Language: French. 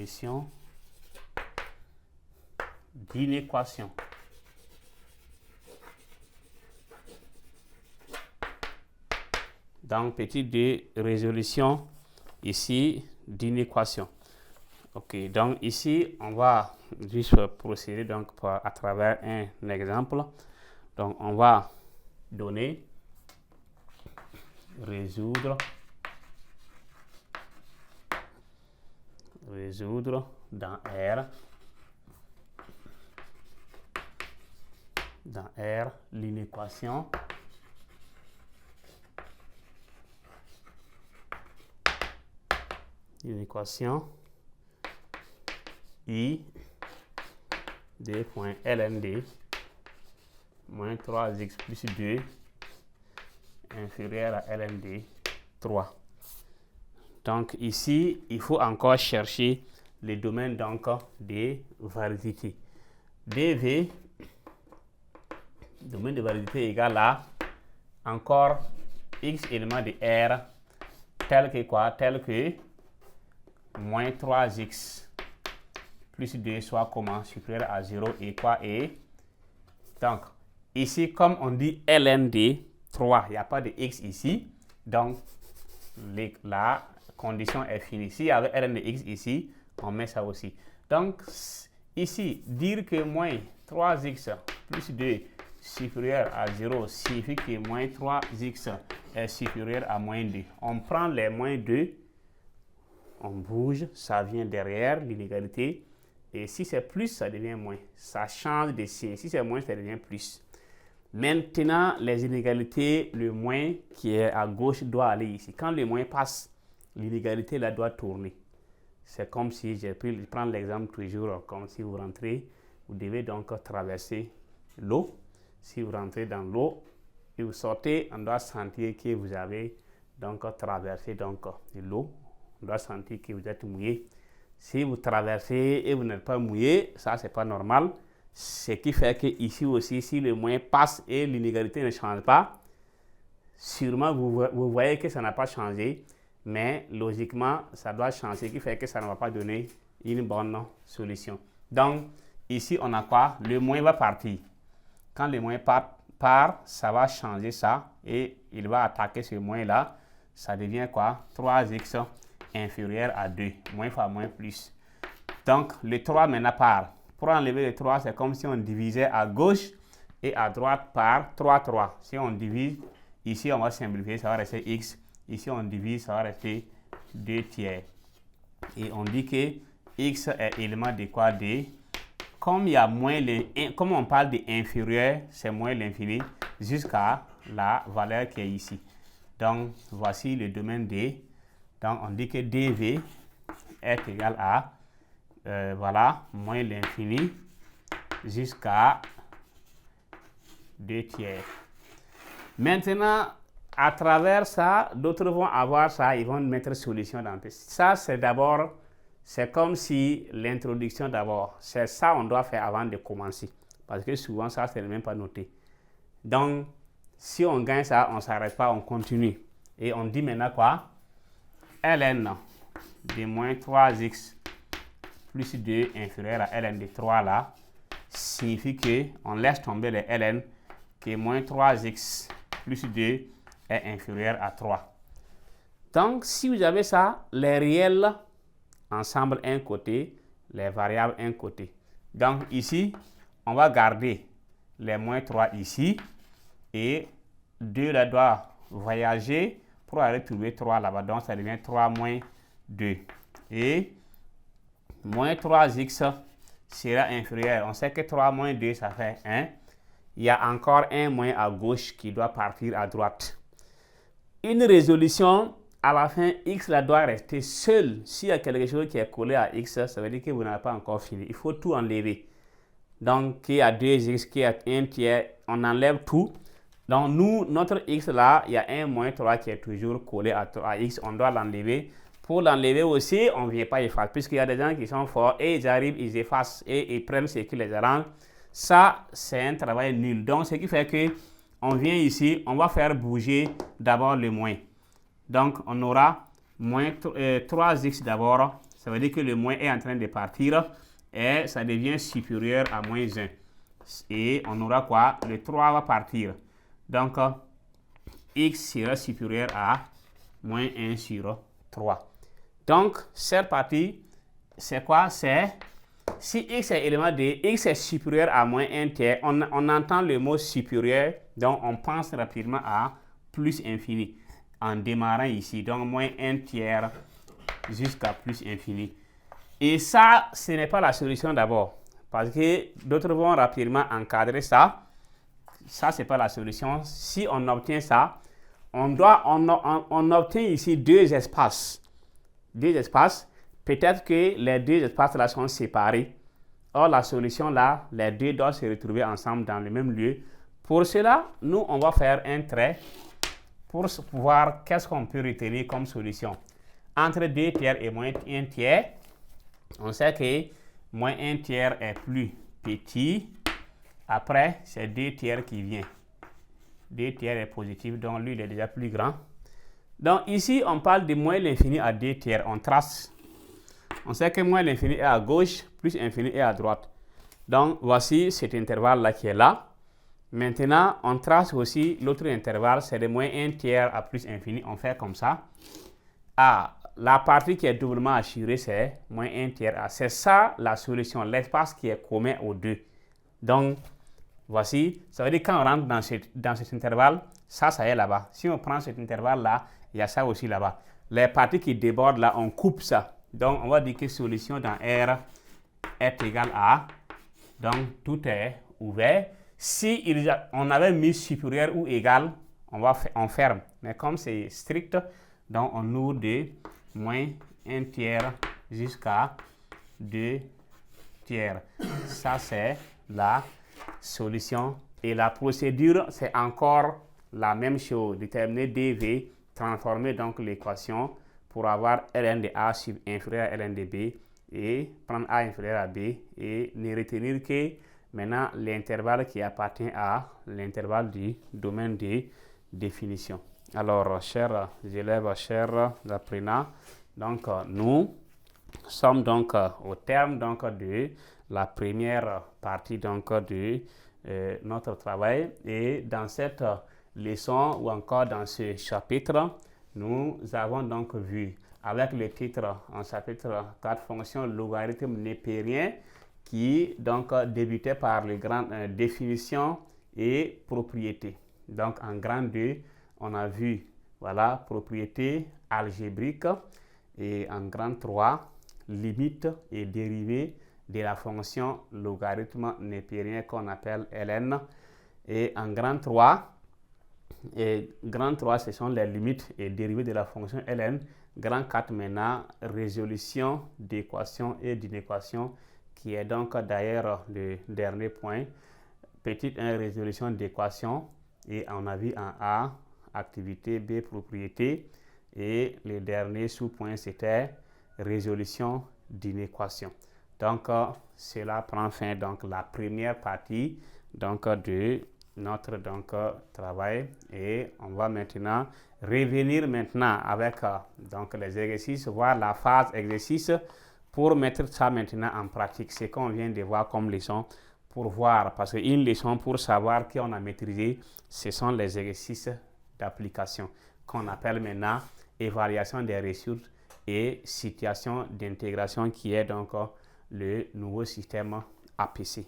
solution d'une équation. Donc, petit 2, résolution ici d'une équation. Ok, donc ici, on va juste procéder donc à travers un exemple. Donc, on va donner, résoudre dans R l'inéquation I de point LND moins 3x plus 2 inférieur à LND 3. Donc ici, il faut encore chercher le domaine donc des variétés. dV, domaine de variété égale à encore x éléments de R tel que quoi? Tel que moins 3x plus 2 soit comment? Supérieur à 0 et quoi? Et donc, ici, comme on dit LND 3, il n'y a pas de x ici. Donc, la condition est finie. S'il y avait LN de x ici, on met ça aussi. Donc, ici, dire que moins 3x plus 2 supérieur à 0 signifie que moins 3x est supérieur à moins 2. On prend les moins 2, on bouge, ça vient derrière l'inégalité. Et si c'est plus, ça devient moins. Ça change de signe. Si c'est moins, ça devient plus. Maintenant, les inégalités, le moins qui est à gauche doit aller ici. Quand le moins passe, l'inégalité là doit tourner. C'est comme si, je prends l'exemple toujours, comme si vous rentrez, vous devez donc traverser l'eau. Si vous rentrez dans l'eau et vous sortez, on doit sentir que vous avez donc traversé l'eau. On doit sentir que vous êtes mouillé. Si vous traversez et vous n'êtes pas mouillé, ça c'est pas normal. Ce qui fait que ici aussi, si le moins passe et l'inégalité ne change pas, sûrement vous voyez que ça n'a pas changé, mais logiquement ça doit changer, ce qui fait que ça ne va pas donner une bonne solution. Donc ici on a quoi? Le moins va partir. Quand le moins part, ça va changer ça et il va attaquer ce moins là. Ça devient quoi? 3x inférieur à 2. Moins fois moins plus. Donc, le 3 maintenant part. Pour enlever le 3, c'est comme si on divisait à gauche et à droite par 3, 3. Si on divise, ici on va simplifier, ça va rester x. Ici on divise, ça va rester 2 tiers. Et on dit que x est élément de quoi? De. Comme il y a moins, comme on parle d'inférieur, c'est moins l'infini jusqu'à la valeur qui est ici. Donc, voici le domaine D. Donc, on dit que dV est égal à, voilà, moins l'infini jusqu'à 2 tiers. Maintenant, à travers ça, d'autres vont avoir ça, ils vont mettre solution dans le. Ça, c'est d'abord, c'est comme si l'introduction d'abord, c'est ça on doit faire avant de commencer. Parce que souvent, ça, c'est même pas noté. Donc, si on gagne ça, on ne s'arrête pas, on continue. Et on dit maintenant quoi? Ln de moins 3x plus 2 inférieur à Ln de 3 là, signifie qu'on laisse tomber les Ln, que moins 3x plus 2 est inférieur à 3. Donc, si vous avez ça, les réels ensemble un côté, les variables un côté. Donc, ici, on va garder les moins 3 ici et 2 là doit voyager pour aller trouver 3 là-bas. Donc, ça devient 3 moins 2. Et moins 3x sera inférieur. On sait que 3 moins 2, ça fait 1. Il y a encore un moins à gauche qui doit partir à droite. Une résolution, à la fin, x là doit rester seul. S'il y a quelque chose qui est collé à x, ça veut dire que vous n'avez pas encore fini. Il faut tout enlever. Donc, qu'il y a 2x, qu'il y a 1 tiers, on enlève tout. Donc, nous, notre x là, il y a un moins 3 qui est toujours collé à x. On doit l'enlever. Pour l'enlever aussi, on ne vient pas effacer. Puisqu'il y a des gens qui sont forts et ils arrivent, ils effacent et ils prennent ce qui les arrange. Ça, c'est un travail nul. Donc, ce qui fait que on vient ici, on va faire bouger d'abord le moins. Donc, on aura moins 3x d'abord Ça veut dire que le moins est en train de partir et ça devient supérieur à moins 1. Et on aura quoi? Le 3 va partir. Donc, x sera supérieur à moins 1 sur 3. Donc, cette partie, c'est quoi? C'est si x est élément de x est supérieur à moins 1 tiers, on entend le mot supérieur, donc on pense rapidement à plus infini en démarrant ici. Donc, moins 1 tiers jusqu'à plus infini. Et ça, ce n'est pas la solution d'abord, parce que d'autres vont rapidement encadrer ça. Ça, ce n'est pas la solution. Si on obtient ça, on obtient ici deux espaces. Deux espaces. Peut-être que les deux espaces-là sont séparés. Or, la solution là, les deux doivent se retrouver ensemble dans le même lieu. Pour cela, nous, on va faire un trait pour voir qu'est-ce qu'on peut retenir comme solution. Entre 2 tiers et moins 1 tiers, on sait que moins 1 tiers est plus petit. Après, c'est 2 tiers qui vient. 2 tiers est positif, donc lui, il est déjà plus grand. Donc ici, on parle de moins l'infini à 2 tiers. On trace. On sait que moins l'infini est à gauche, plus l'infini est à droite. Donc, voici cet intervalle-là qui est là. Maintenant, on trace aussi l'autre intervalle, c'est de moins 1 tiers à plus infini. On fait comme ça. La partie qui est doublement assurée, c'est moins 1 tiers A. C'est ça la solution, l'espace qui est commun aux deux. Donc, voici, ça veut dire quand on rentre dans cet intervalle, ça est là-bas. Si on prend cet intervalle-là, il y a ça aussi là-bas. Les parties qui débordent là, on coupe ça. Donc, on va dire que solution dans R est égale à, donc tout est ouvert. Si on avait mis supérieur ou égal, on ferme. Mais comme c'est strict, donc on ouvre de moins 1 tiers jusqu'à 2 tiers. Ça, c'est la solution. Et la procédure, c'est encore la même chose. Déterminer dv, transformer donc l'équation pour avoir ln de a inférieur à ln de b et prendre a inférieur à b et ne retenir que maintenant l'intervalle qui appartient à l'intervalle du domaine de définition. Alors, chers élèves, chers apprenants, donc nous sommes donc au terme donc de la première partie donc de notre travail, et dans cette leçon ou encore dans ce chapitre, nous avons donc vu avec le titre en chapitre 4 fonctions logarithme népérien qui donc débutait par les grandes définitions et propriétés. Donc en grand 2, on a vu voilà propriétés algébriques, et en grand 3, limites et dérivées de la fonction logarithme népérien qu'on appelle ln. Et en grand 3, ce sont les limites et dérivées de la fonction ln. Grand 4 maintenant, résolution d'équations et d'inéquations, qui est donc d'ailleurs le dernier point. Petit 1, résolution d'équations, et on a vu en A, activité, B, propriété, et le dernier sous-point, c'était résolution d'inéquation. Donc, cela prend fin, donc, la première partie donc, de notre travail, et on va maintenant revenir maintenant avec donc, les exercices, voir la phase exercice pour mettre ça maintenant en pratique. Ce qu'on vient de voir comme leçon pour voir, parce qu'une leçon pour savoir qu'on a maîtrisé, ce sont les exercices d'application qu'on appelle maintenant évaluation des ressources et situation d'intégration, qui est donc le nouveau système APC.